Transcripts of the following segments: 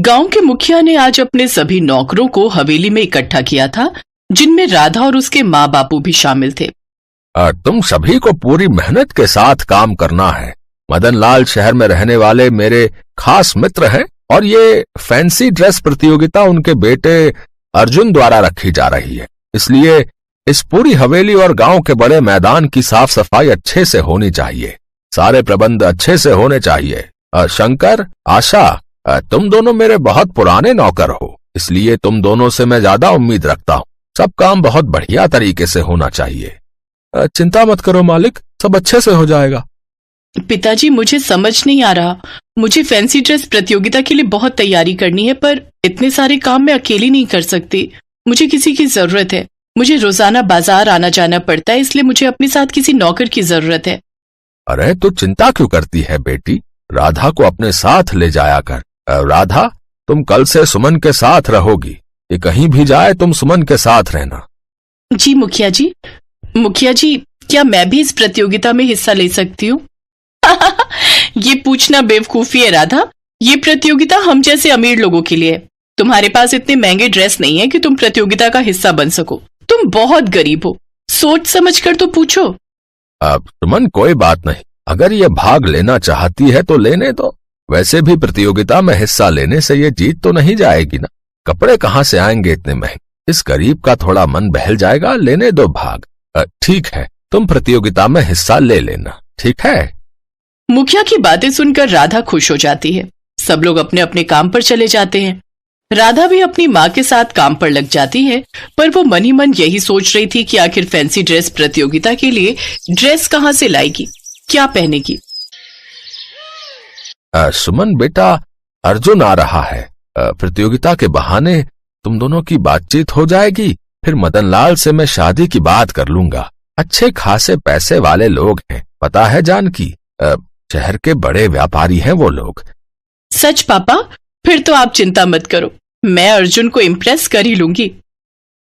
गांव के मुखिया ने आज अपने सभी नौकरों को हवेली में इकट्ठा किया था, जिनमें राधा और उसके माँ बापू भी शामिल थे। तुम सभी को पूरी मेहनत के साथ काम करना है। मदन लाल शहर में रहने वाले मेरे खास मित्र हैं और ये फैंसी ड्रेस प्रतियोगिता उनके बेटे अर्जुन द्वारा रखी जा रही है। इसलिए इस पूरी हवेली और गांव के बड़े मैदान की साफ सफाई अच्छे से होनी चाहिए। सारे प्रबंध अच्छे से होने चाहिए। शंकर, आशा, तुम दोनों मेरे बहुत पुराने नौकर हो, इसलिए तुम दोनों से मैं ज्यादा उम्मीद रखता हूँ। सब काम बहुत बढ़िया तरीके से होना चाहिए। चिंता मत करो मालिक, सब अच्छे से हो जाएगा। पिताजी, मुझे समझ नहीं आ रहा। मुझे फैंसी ड्रेस प्रतियोगिता के लिए बहुत तैयारी करनी है, पर इतने सारे काम मैं अकेली नहीं कर सकती। मुझे किसी की जरूरत है। मुझे रोजाना बाजार आना जाना पड़ता है, इसलिए मुझे अपने साथ किसी नौकर की जरूरत है। अरे तो चिंता क्यों करती है बेटी, राधा को अपने साथ ले जाया कर। राधा, तुम कल से सुमन के साथ रहोगी। ये कहीं भी जाए तुम सुमन के साथ रहना। जी मुखिया जी। मुखिया जी, क्या मैं भी इस प्रतियोगिता में हिस्सा ले सकती हूँ? ये पूछना बेवकूफी है राधा। ये प्रतियोगिता हम जैसे अमीर लोगों के लिए है। तुम्हारे पास इतने महंगे ड्रेस नहीं है कि तुम प्रतियोगिता का हिस्सा बन सको। तुम बहुत गरीब हो, सोच समझ कर तो पूछो। अब सुमन, कोई बात नहीं, अगर ये भाग लेना चाहती है तो लेने दो। वैसे भी प्रतियोगिता में हिस्सा लेने से ये जीत तो नहीं जाएगी ना। कपड़े कहाँ से आएंगे इतने महंगे। इस गरीब का थोड़ा मन बहल जाएगा। लेने दो भाग। ठीक है, तुम प्रतियोगिता में हिस्सा ले लेना, ठीक है? मुखिया की बातें सुनकर राधा खुश हो जाती है। सब लोग अपने अपने काम पर चले जाते हैं। राधा भी अपनी माँ के साथ काम पर लग जाती है, पर वो मन ही मन यही सोच रही थी कि आखिर फैंसी ड्रेस प्रतियोगिता के लिए ड्रेस कहाँ से लाएगी, क्या पहनेगी। सुमन बेटा, अर्जुन आ रहा है। प्रतियोगिता के बहाने तुम दोनों की बातचीत हो जाएगी। फिर मदन लाल से मैं शादी की बात कर लूंगा। अच्छे खासे पैसे वाले लोग हैं, पता है जानकी। शहर के बड़े व्यापारी हैं वो लोग। सच पापा? फिर तो आप चिंता मत करो, मैं अर्जुन को इम्प्रेस कर ही लूंगी।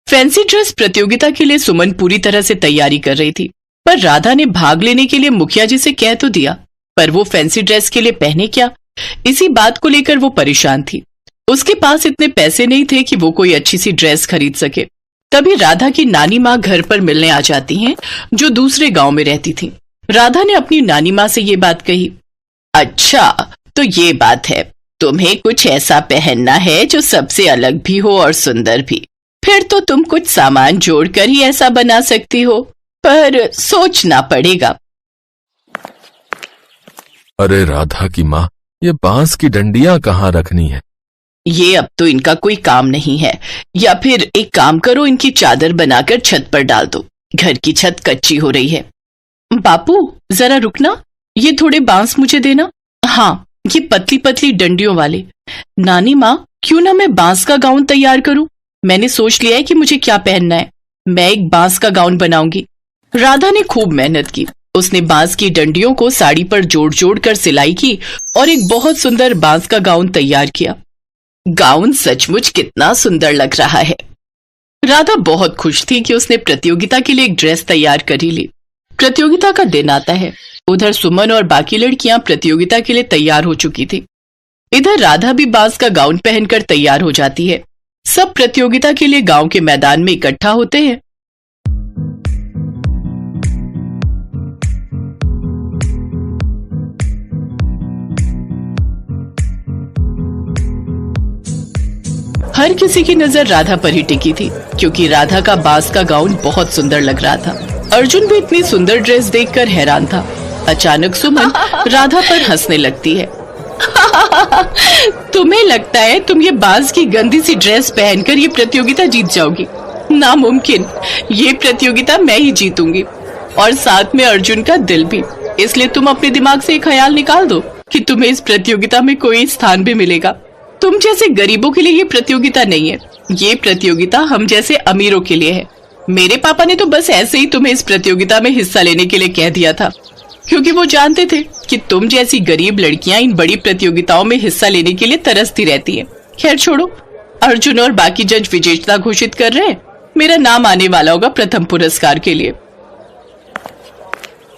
फैंसी ड्रेस प्रतियोगिता के लिए सुमन पूरी तरह से तैयारी कर रही थी, पर राधा ने भाग लेने के लिए मुखिया जी से कह तो दिया, पर वो फैंसी ड्रेस के लिए पहने क्या, इसी बात को लेकर वो परेशान थी। उसके पास इतने पैसे नहीं थे कि वो कोई अच्छी सी ड्रेस खरीद सके। तभी राधा की नानी माँ घर पर मिलने आ जाती हैं, जो दूसरे गांव में रहती थी। राधा ने अपनी नानी माँ से ये बात कही। अच्छा, तो ये बात है, तुम्हें कुछ ऐसा पहनना है जो सबसे अलग भी हो और सुंदर भी। फिर तो तुम कुछ सामान जोड़कर ही ऐसा बना सकती हो, पर सोचना पड़ेगा। अरे राधा की माँ, ये बांस की डंडियां कहाँ रखनी है? ये अब तो इनका कोई काम नहीं है। या फिर एक काम करो, इनकी चादर बनाकर छत पर डाल दो। घर की छत कच्ची हो रही है। बापू जरा रुकना, ये थोड़े बांस मुझे देना। हाँ, ये पतली पतली डंडियों वाले। नानी माँ, क्यों ना मैं बांस का गाउन तैयार करूं? मैंने सोच लिया है कि मुझे क्या पहनना है। मैं एक बांस का गाउन बनाऊंगी। राधा ने खूब मेहनत की। उसने बांस की डंडियों को साड़ी पर जोड़ जोड़ कर सिलाई की और एक बहुत सुंदर बांस का गाउन तैयार किया। गाउन सचमुच कितना सुंदर लग रहा है। राधा बहुत खुश थी कि उसने प्रतियोगिता के लिए एक ड्रेस तैयार कर ही ली। प्रतियोगिता का दिन आता है। उधर सुमन और बाकी लड़कियां प्रतियोगिता के लिए तैयार हो चुकी थी। इधर राधा भी बांस का गाउन पहनकर तैयार हो जाती है। सब प्रतियोगिता के लिए गांव के मैदान में इकट्ठा होते हैं। हर किसी की नजर राधा पर ही टिकी थी, क्योंकि राधा का बांस का गाउन बहुत सुंदर लग रहा था। अर्जुन भी इतनी सुंदर ड्रेस देखकर हैरान था। अचानक सुमन राधा पर हंसने लगती है। तुम्हें लगता है तुम ये बांस की गंदी सी ड्रेस पहनकर ये प्रतियोगिता जीत जाओगी? नामुमकिन। ये प्रतियोगिता मैं ही जीतूंगी, और साथ में अर्जुन का दिल भी। इसलिए तुम अपने दिमाग से एक ख्याल निकाल दो कि तुम्हें इस प्रतियोगिता में कोई स्थान भी मिलेगा। तुम जैसे गरीबों के लिए ये प्रतियोगिता नहीं है। ये प्रतियोगिता हम जैसे अमीरों के लिए है। मेरे पापा ने तो बस ऐसे ही तुम्हें इस प्रतियोगिता में हिस्सा लेने के लिए कह दिया था, क्योंकि वो जानते थे कि तुम जैसी गरीब लड़कियां इन बड़ी प्रतियोगिताओं में हिस्सा लेने के लिए तरसती रहती हैं। खैर छोड़ो, अर्जुन और बाकी जज विजेता घोषित कर रहे हैं। मेरा नाम आने वाला होगा प्रथम पुरस्कार के लिए।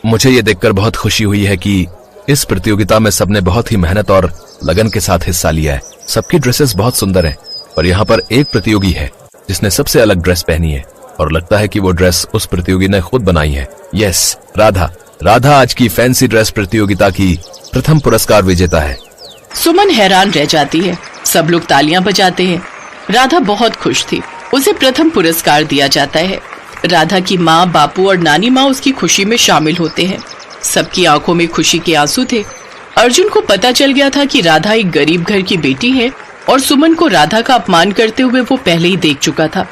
मुझे ये देखकर बहुत खुशी हुई है कि इस प्रतियोगिता में सबने बहुत ही मेहनत और लगन के साथ हिस्सा लिया है। सबकी ड्रेसेस बहुत सुंदर हैं, पर यहाँ पर एक प्रतियोगी है जिसने सबसे अलग ड्रेस पहनी है और लगता है कि वो ड्रेस उस प्रतियोगी ने खुद बनाई है। यस, राधा। राधा आज की फैंसी ड्रेस प्रतियोगिता की प्रथम पुरस्कार विजेता है। सुमन हैरान रह जाती है। सब लोग तालियां बजाते हैं। राधा बहुत खुश थी। उसे प्रथम पुरस्कार दिया जाता है। राधा की माँ, बापू और नानी माँ उसकी खुशी में शामिल होते हैं। सबकी आंखों में खुशी के आंसू थे। अर्जुन को पता चल गया था कि राधा एक गरीब घर की बेटी है और सुमन को राधा का अपमान करते हुए वो पहले ही देख चुका था।